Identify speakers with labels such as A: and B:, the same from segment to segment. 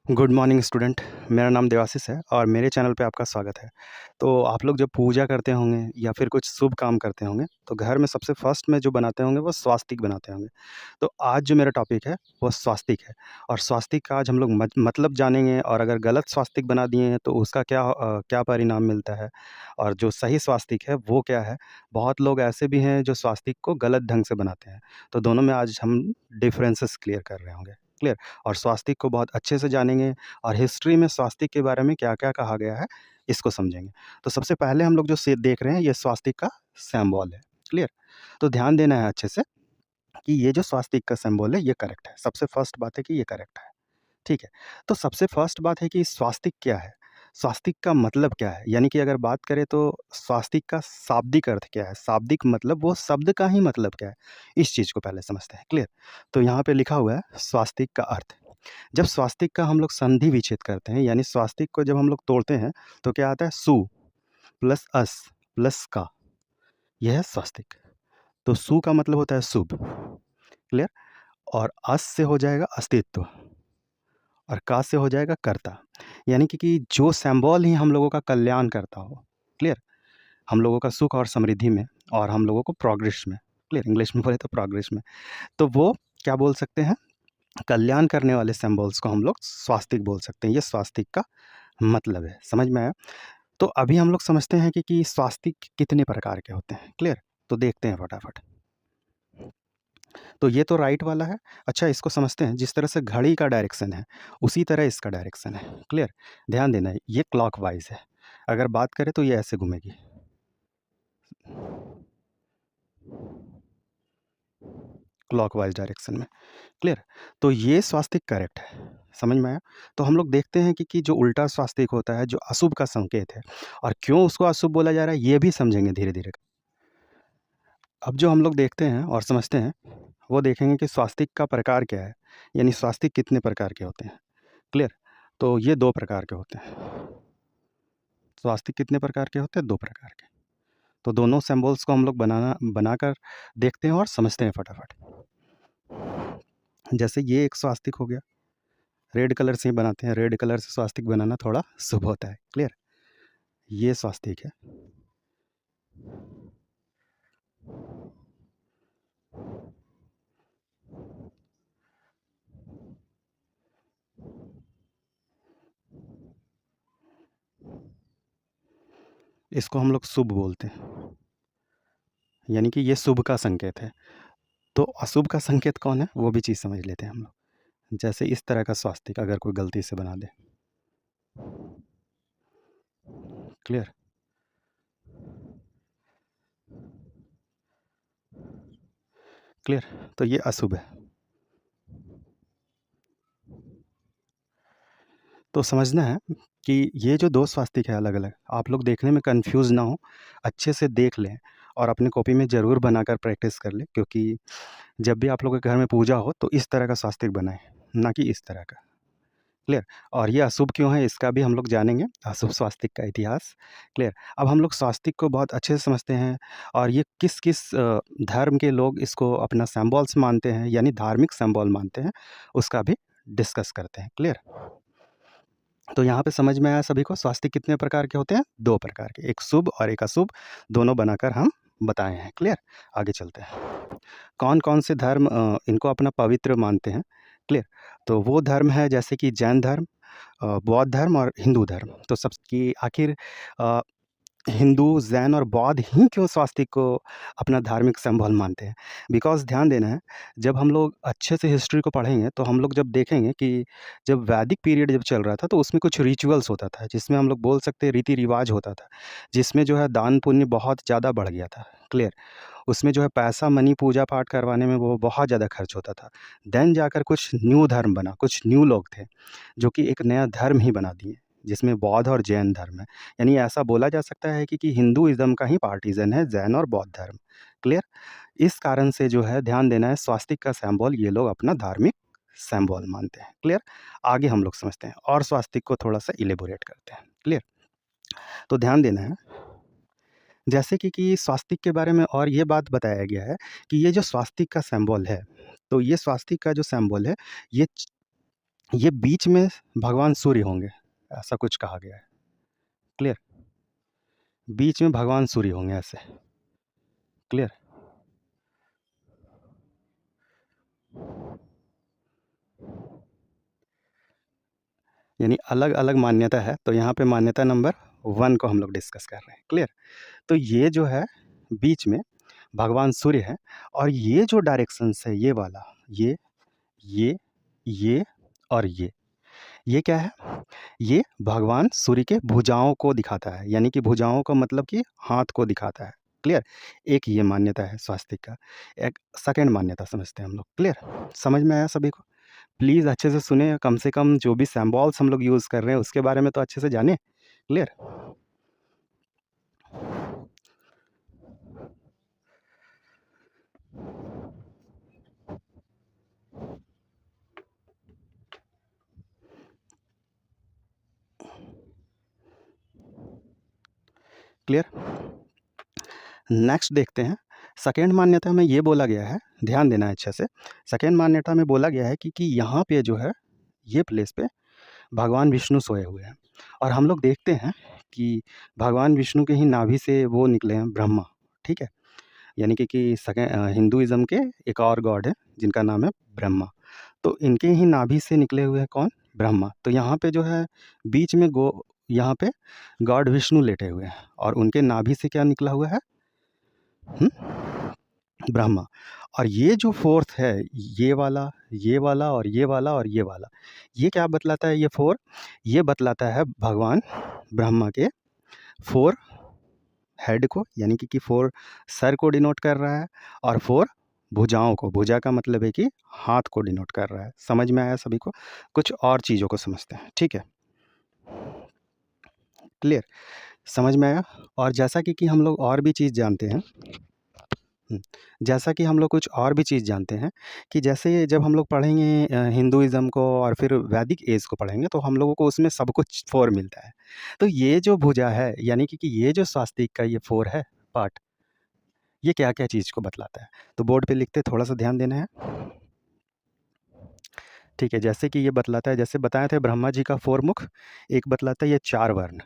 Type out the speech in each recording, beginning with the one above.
A: Good morning student. मेरा नाम देवाशीष है और मेरे चैनल पे आपका स्वागत है। तो आप लोग जब पूजा करते होंगे या फिर कुछ शुभ काम करते होंगे तो घर में सबसे फर्स्ट में जो बनाते होंगे वो स्वास्तिक बनाते होंगे। तो आज जो मेरा टॉपिक है वो स्वास्तिक है और स्वास्तिक का आज हम लोग मतलब जानेंगे और अगर गलत स्वास्तिक बना दिए हैं तो उसका क्या परिणाम मिलता है और जो सही स्वास्तिक है वो क्या है। बहुत लोग ऐसे भी हैं जो स्वास्तिक को गलत ढंग से बनाते हैं। तो दोनों में आज हम डिफरेंसेस क्लियर कर रहे होंगे। क्लियर। और स्वास्तिक को बहुत अच्छे से जानेंगे और हिस्ट्री में स्वास्तिक के बारे में क्या-क्या कहा गया है, इसको समझेंगे। तो सबसे पहले हम लोग जो से देख रहे हैं ये स्वास्तिक का सिंबल है। क्लियर? तो ध्यान देना है अच्छे से कि ये जो स्वास्तिक का सिंबल है ये करेक्ट है। सबसे फर्स्ट बात है कि ये करेक्ट है। ठीक है? तो सबसे फर्स्ट बात है कि स्वास्तिक क्या है? स्वास्तिक का मतलब क्या है? यानी कि अगर बात करें तो स्वास्तिक का शाब्दिक अर्थ क्या है? शाब्दिक मतलब वो शब्द का ही मतलब क्या है? इस चीज़ को पहले समझते हैं। क्लियर? तो यहाँ पे लिखा हुआ है स्वास्तिक का अर्थ। जब स्वास्तिक का हम लोग संधि विच्छेद करते हैं यानी स्वास्तिक को जब हम लोग तोड़ते हैं तो क्या आता है सु प्लस अस प्लस का, यह है स्वास्तिक। तो सु का मतलब होता है शुभ। क्लियर। और अस से हो जाएगा अस्तित्व और का से हो जाएगा कर्ता। यानी कि जो सिंबल ही हम लोगों का कल्याण करता हो। क्लियर। हम लोगों का सुख और समृद्धि में और हम लोगों को प्रोग्रेस में। क्लियर। इंग्लिश में बोले तो प्रोग्रेस में। तो वो क्या बोल सकते हैं, कल्याण करने वाले सिंबल्स को हम लोग स्वास्तिक बोल सकते हैं। ये स्वास्तिक का मतलब है। समझ में आया? तो अभी हम लोग समझते हैं कि स्वास्तिक कितने प्रकार के होते हैं। क्लियर? तो देखते हैं फटाफट। तो ये तो राइट वाला है। अच्छा, इसको समझते हैं। जिस तरह से घड़ी का डायरेक्शन है उसी तरह इसका डायरेक्शन है। क्लियर? ध्यान देना है, ये क्लॉकवाइज है। अगर बात करें तो ये ऐसे घूमेगी। क्लॉकवाइज डायरेक्शन में। क्लियर? तो ये स्वास्तिक करेक्ट है। समझ में आया? तो हम लोग देखते हैं कि जो उल्टा स्वास्तिक होता है जो अशुभ का संकेत है और क्यों उसको अशुभ बोला जा रहा है ये भी समझेंगे धीरे धीरे। अब जो हम लोग देखते हैं और समझते हैं वो देखेंगे कि स्वास्तिक का प्रकार क्या है, यानी स्वास्तिक कितने प्रकार के होते हैं। क्लियर? तो ये दो प्रकार के होते हैं। स्वास्तिक कितने प्रकार के होते हैं? दो प्रकार के। तो दोनों सिंबल्स को हम लोग बनाकर देखते हैं और समझते हैं फटाफट। जैसे ये एक स्वास्तिक हो गया, रेड कलर से ही बनाते हैं। रेड कलर से स्वास्तिक बनाना थोड़ा शुभ होता है। क्लियर? ये स्वास्तिक है। इसको हम लोग शुभ बोलते हैं, यानी कि ये शुभ का संकेत है। तो अशुभ का संकेत कौन है वो भी चीज़ समझ लेते हैं हम लोग। जैसे इस तरह का स्वास्तिक अगर कोई गलती से बना दे। क्लियर? क्लियर? तो ये अशुभ है। तो समझना है कि ये जो दो स्वास्तिक है अलग अलग, आप लोग देखने में कंफ्यूज ना हो, अच्छे से देख लें और अपने कॉपी में ज़रूर बनाकर प्रैक्टिस कर लें, क्योंकि जब भी आप लोगों के घर में पूजा हो तो इस तरह का स्वास्तिक बनाएं, ना कि इस तरह का। क्लियर? और ये अशुभ क्यों है इसका भी हम लोग जानेंगे, अशुभ स्वास्तिक का इतिहास। क्लियर? अब हम लोग स्वास्तिक को बहुत अच्छे से समझते हैं और ये किस किस धर्म के लोग इसको अपना सिंबल्स मानते हैं, यानी धार्मिक सिंबल मानते हैं, उसका भी डिस्कस करते हैं। क्लियर? तो यहाँ पे समझ में आया सभी को स्वास्तिक कितने प्रकार के होते हैं? दो प्रकार के, एक शुभ और एक अशुभ, दोनों बनाकर हम बताए हैं। क्लियर? आगे चलते हैं। कौन कौन से धर्म इनको अपना पवित्र मानते हैं। क्लियर? तो वो धर्म है जैसे कि जैन धर्म, बौद्ध धर्म और हिंदू धर्म। तो सबकी आखिर अ, हिंदू, जैन और बौद्ध ही क्यों स्वास्तिक को अपना धार्मिक सिंबल मानते हैं? बिकॉज़ ध्यान देना है, जब हम लोग अच्छे से हिस्ट्री को पढ़ेंगे तो हम लोग जब देखेंगे कि जब वैदिक पीरियड जब चल रहा था तो उसमें कुछ रिचुअल्स होता था, जिसमें हम लोग बोल सकते हैं रीति-रिवाज होता था, जिसमें जो है दान पुण्य बहुत ज़्यादा बढ़ गया था। क्लियर? उसमें जो है पैसा मनी पूजा पाठ करवाने में वो बहुत ज़्यादा खर्च होता था। देन जाकर कुछ न्यू धर्म बना, कुछ न्यू लोग थे जो कि एक नया धर्म ही बना दिए, जिसमें बौद्ध और जैन धर्म है। यानी ऐसा बोला जा सकता है कि हिंदुइज़्म का ही पार्टीज़न है जैन और बौद्ध धर्म। क्लियर? इस कारण से जो है ध्यान देना है, स्वास्तिक का सिंबल ये लोग अपना धार्मिक सिंबल मानते हैं। क्लियर? आगे हम लोग समझते हैं और स्वास्तिक को थोड़ा-सा इलैबोरेट करते हैं। क्लियर? तो ध्यान देना है, जैसे कि स्वास्तिक के बारे में और ये बात बताया गया है कि ये जो स्वास्तिक का सिंबल है, तो ये स्वास्तिक का जो सिंबल है, ये ये बीच में भगवान सूर्य होंगे, ऐसा कुछ कहा गया है। क्लियर? बीच में भगवान सूर्य होंगे ऐसे। क्लियर? यानी अलग अलग मान्यता है, तो यहाँ पे मान्यता नंबर 1 को हम लोग डिस्कस कर रहे हैं। क्लियर? तो ये जो है बीच में भगवान सूर्य है, और ये जो डायरेक्शंस है ये वाला, ये ये और ये क्या है? ये भगवान सूर्य के भुजाओं को दिखाता है, यानी कि भुजाओं का मतलब कि हाथ को दिखाता है। क्लियर? एक ये मान्यता है स्वास्तिक का। एक सेकंड मान्यता समझते हैं हम लोग। क्लियर? समझ में आया सभी को? प्लीज़ अच्छे से सुने, कम से कम जो भी सिंबल्स हम लोग यूज़ कर रहे हैं उसके बारे में तो अच्छे से जाने। क्लियर? क्लियर? नेक्स्ट देखते हैं। सेकंड मान्यता में ये बोला गया है, ध्यान देना है अच्छे से। सेकंड मान्यता में बोला गया है कि यहाँ पे जो है, ये प्लेस पे भगवान विष्णु सोए हुए हैं, और हम लोग देखते हैं कि भगवान विष्णु के ही नाभि से वो निकले हैं ब्रह्मा। ठीक है? यानी कि हिंदुइज़्म के एक और गॉड है जिनका नाम है ब्रह्मा। तो इनके ही नाभि से निकले हुए हैं कौन? ब्रह्मा। तो यहाँ पे जो है बीच में यहाँ पे गॉड विष्णु लेटे हुए हैं, और उनके नाभि से क्या निकला हुआ है? ब्रह्मा। और ये जो फोर्थ है, ये वाला, ये वाला और ये वाला और ये वाला, ये क्या बतलाता है? ये 4 ये बतलाता है भगवान ब्रह्मा के 4 हेड को, यानी कि 4 सर को डिनोट कर रहा है, और 4 भुजाओं को, भुजा का मतलब है कि हाथ को डिनोट कर रहा है। समझ में आया सभी को? कुछ और चीज़ों को समझते हैं। ठीक है? क्लियर? समझ में आया? और जैसा कि हम लोग और भी चीज़ जानते हैं, जैसा कि हम लोग कुछ और भी चीज़ जानते हैं कि जैसे जब हम लोग पढ़ेंगे हिंदुइज़्म को और फिर वैदिक एज को पढ़ेंगे, तो हम लोगों को उसमें सब कुछ 4 मिलता है। तो ये जो भुजा है, यानी कि ये जो स्वास्तिक का ये 4 है पार्ट, ये क्या-क्या चीज़ को बतलाता है? तो बोर्ड पे लिखते, थोड़ा-सा ध्यान देना है। ठीक है, जैसे कि ये बतलाता है, जैसे बताए थे ब्रह्मा जी का 4 मुख, एक बतलाता है ये 4 वर्ण।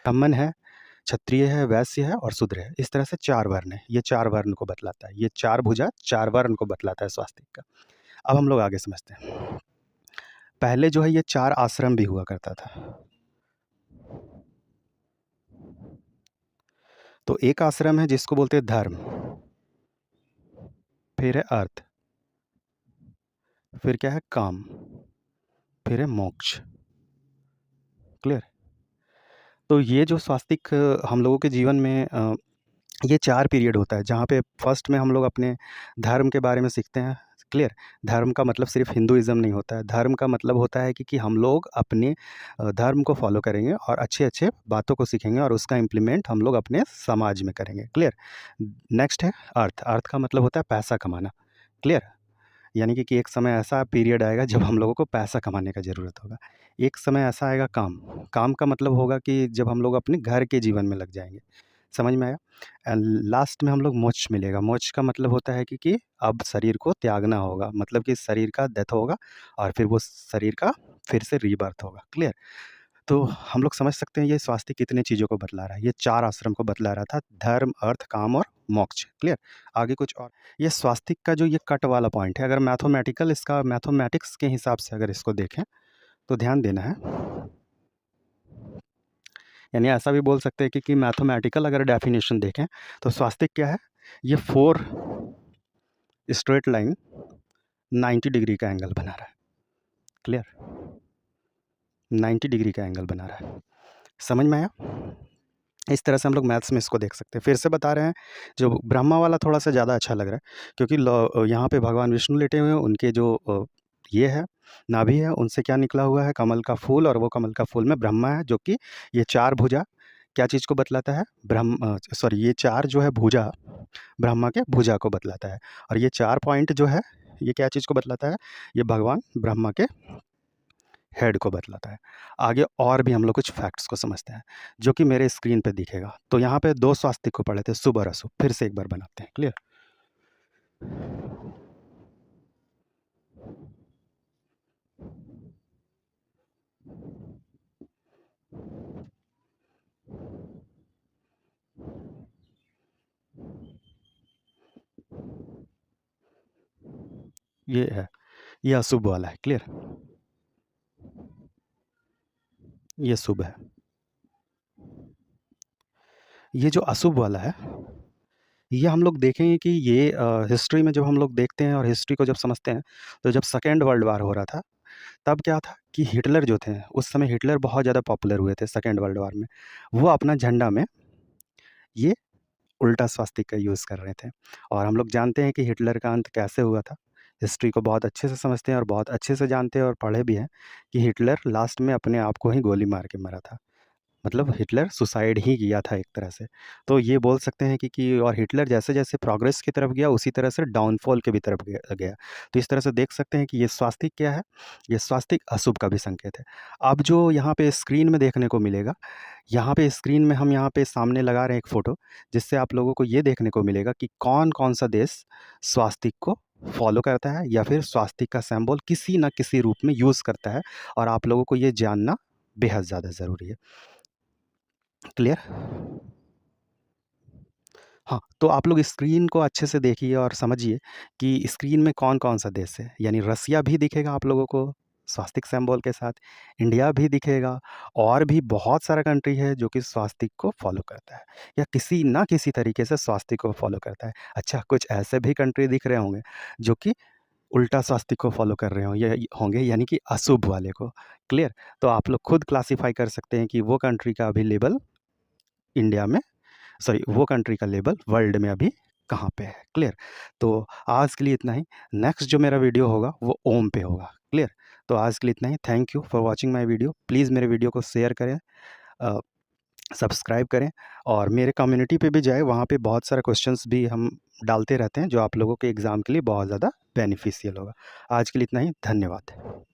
A: ब्राह्मण है, क्षत्रिय है, वैश्य है और शूद्र है। इस तरह से 4 वर्ण है। ये 4 वर्ण को बतलाता है। ये 4 भुजा 4 वर्ण को बतलाता है स्वास्तिक का। अब हम लोग आगे समझते हैं। पहले जो है ये 4 आश्रम भी हुआ करता था। तो एक आश्रम है जिसको बोलते हैं धर्म, फिर है अर्थ, फिर क्या है? काम, फिर है मोक्ष। क्लियर? तो ये जो स्वास्तिक हम लोगों के जीवन में ये 4 पीरियड होता है, जहाँ पे फर्स्ट में हम लोग अपने धर्म के बारे में सीखते हैं। क्लियर? धर्म का मतलब सिर्फ हिंदुइज़्म नहीं होता है। धर्म का मतलब होता है कि हम लोग अपने धर्म को फॉलो करेंगे और अच्छे-अच्छे बातों को सीखेंगे, और उसका इम्प्लीमेंट हम लोग अपने समाज में करेंगे। क्लियर? नेक्स्ट है अर्थ। अर्थ का मतलब होता है पैसा कमाना। क्लियर? यानी कि एक समय ऐसा पीरियड आएगा जब हम लोगों को पैसा कमाने का ज़रूरत होगा। एक समय ऐसा आएगा काम। काम का मतलब होगा कि जब हम लोग अपने घर के जीवन में लग जाएँगे। समझ में आया? लास्ट में हम लोग मोक्ष मिलेगा। मोक्ष का मतलब होता है कि अब शरीर को त्यागना होगा, मतलब कि शरीर का डेथ होगा और फिर वो शरीर का फिर से रीबर्थ होगा। क्लियर? तो हम लोग समझ सकते हैं ये स्वास्थ्य कितने चीज़ों को बतला रहा है। ये 4 आश्रम को बतला रहा था, धर्म, अर्थ, काम और मोक्ष। क्लियर? आगे कुछ और, ये स्वास्तिक का जो ये कट वाला पॉइंट है, अगर मैथमेटिकल इसका मैथमेटिक्स के हिसाब से अगर इसको देखें तो ध्यान देना है। यानी ऐसा भी बोल सकते हैं कि मैथमेटिकल अगर डेफिनेशन देखें तो स्वास्तिक क्या है? ये 4 स्ट्रेट लाइन 90 डिग्री का एंगल बना रहा है। क्लियर? 90 डिग्री का एंगल बना रहा है। समझ में आया? इस तरह से हम लोग मैथ्स में इसको देख सकते हैं। फिर से बता रहे हैं, जो ब्रह्मा वाला थोड़ा-सा ज़्यादा अच्छा लग रहा है, क्योंकि यहाँ पे भगवान विष्णु लेटे हुए हैं, उनके जो ये है, नाभि है, उनसे क्या निकला हुआ है? कमल का फूल, और वो कमल का फूल में ब्रह्मा है, जो कि ये 4 भुजा क्या चीज़ को बतलाता है? सॉरी, ये 4 जो है भुजा, ब्रह्मा के भुजा को बतलाता है, और ये 4 पॉइंट जो है, ये क्या चीज़ को बतलाता है? ये भगवान ब्रह्मा के हेड को बतलाता है। आगे और भी हम लोग कुछ फैक्ट्स को समझते हैं, जो कि मेरे स्क्रीन पे दिखेगा। तो यहाँ पे 2 स्वास्तिक को पढ़े थे, शुभ और अशुभ। फिर से एक बार बनाते हैं। क्लियर? ये है, ये अशुभ वाला है, क्लियर? ये शुभ है। ये जो अशुभ वाला है, ये हम लोग देखेंगे कि ये हिस्ट्री में जब हम लोग देखते हैं और हिस्ट्री को जब समझते हैं, तो जब सेकेंड वर्ल्ड वार हो रहा था, तब क्या था कि हिटलर जो थे, उस समय हिटलर बहुत ज़्यादा पॉपुलर हुए थे सेकेंड वर्ल्ड वार में। वो अपना झंडा में ये उल्टा स्वास्तिक का यूज़ कर रहे थे, और हम लोग जानते हैं कि हिटलर का अंत कैसे हुआ था। हिस्ट्री को बहुत अच्छे से समझते हैं और बहुत अच्छे से जानते हैं और पढ़े भी हैं कि हिटलर लास्ट में अपने आप को ही गोली मार के मरा था। मतलब हिटलर सुसाइड ही किया था एक तरह से। तो ये बोल सकते हैं कि और हिटलर जैसे-जैसे प्रोग्रेस की तरफ गया, उसी तरह से डाउनफॉल की भी तरफ गया। तो इस तरह से देख सकते हैं कि ये स्वास्तिक क्या है? ये स्वास्तिक अशुभ का भी संकेत है। अब जो यहाँ पे स्क्रीन में देखने को मिलेगा, यहाँ पे स्क्रीन में हम यहाँ पे सामने लगा रहे हैं एक फ़ोटो, जिससे आप लोगों को ये देखने को मिलेगा कि कौन-कौन सा देश स्वास्तिक को फ़ॉलो करता है या फिर स्वास्तिक का सिंबल किसी न किसी रूप में यूज़ करता है, और आप लोगों को ये जानना बेहद ज़्यादा ज़रूरी है। क्लियर? हाँ, तो आप लोग स्क्रीन को अच्छे से देखिए और समझिए कि स्क्रीन में कौन-कौन सा देश है। यानी रसिया भी दिखेगा आप लोगों को स्वास्तिक सिंबल के साथ, इंडिया भी दिखेगा, और भी बहुत सारा कंट्री है जो कि स्वास्तिक को फ़ॉलो करता है या किसी ना किसी तरीके से स्वास्तिक को फ़ॉलो करता है। अच्छा, कुछ ऐसे भी कंट्री दिख रहे होंगे जो कि उल्टा स्वास्तिक को फ़ॉलो कर रहे होंगे, यानी कि अशुभ वाले को। क्लियर? तो आप लोग खुद क्लासिफ़ाई कर सकते हैं कि वो कंट्री का अभी लेबल इंडिया में, सॉरी, वो कंट्री का लेबल वर्ल्ड में अभी कहाँ पे है। क्लियर? तो आज के लिए इतना ही। नेक्स्ट जो मेरा वीडियो होगा वो ओम पे होगा। क्लियर? तो आज के लिए इतना ही। Thank you for watching my video. Please मेरे वीडियो को शेयर करें, सब्सक्राइब करें, और मेरे कम्युनिटी पे भी जाएँ। वहाँ पे बहुत सारे क्वेश्चंस भी हम डालते रहते हैं जो आप लोगों के एग्ज़ाम के लिए बहुत ज़्यादा बेनिफिशियल होगा। आज के लिए इतना ही। धन्यवाद।